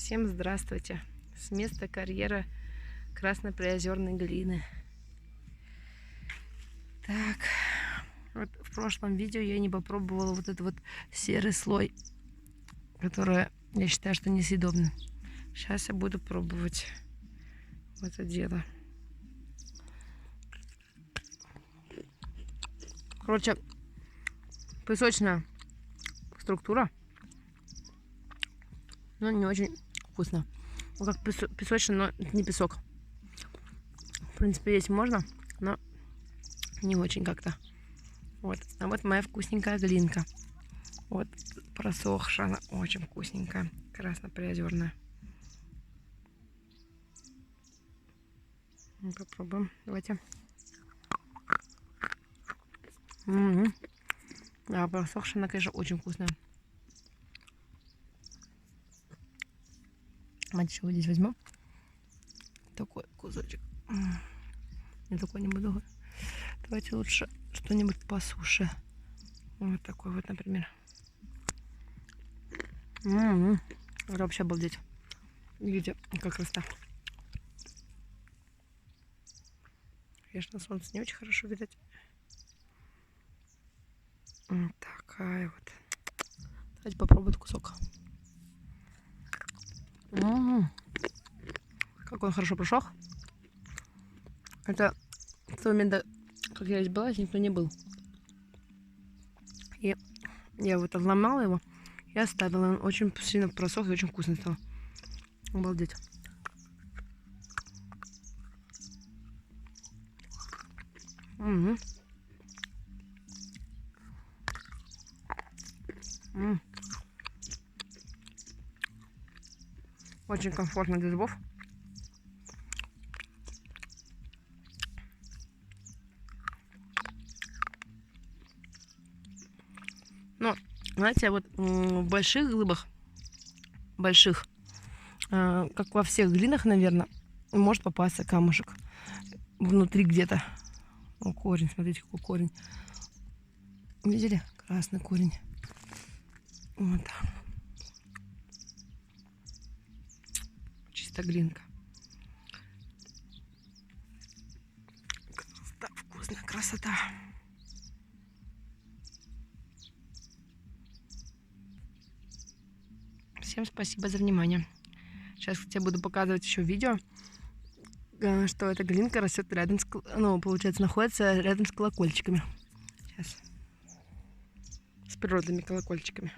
Всем здравствуйте! С места карьера красно-приозерной глины. Так, вот в прошлом видео я не попробовала вот этот вот серый слой, который я считаю, что несъедобный. Сейчас я буду пробовать это дело. Короче, песочная структура, но не очень вкусно. Ну, как песочный, но не песок. В принципе, есть можно, но не очень как-то. Вот. А вот моя вкусненькая глинка. Вот, просохшая, она очень вкусненькая, красно-приозерная. Попробуем. Давайте. Да, просохшая, она, конечно, очень вкусная. Давайте еще вот здесь возьму. Такой кусочек. Я такой не буду. Давайте лучше что-нибудь по суше. Вот такой вот, например. Это вообще обалдеть. Видите, как красота. Конечно, солнце не очень хорошо видать. Вот такая вот. Давайте попробуем кусок. Как он хорошо просох. Это в тот момент, как я здесь была, здесь никто не был. И я вот отломала его и оставила. Он очень сильно просох и очень вкусно стал. Обалдеть. Очень комфортно для зубов. Но, знаете, вот в больших глыбах, как во всех глинах, наверное, может попасться камушек внутри где-то. О, корень, смотрите, какой корень. Видели? Красный корень. Вот. Чисто глинка. Красота, вкусная красота. Всем спасибо за внимание. Сейчас я буду показывать еще видео, что эта глинка растет рядом с, получается, находится рядом с колокольчиками. Сейчас. С природными колокольчиками.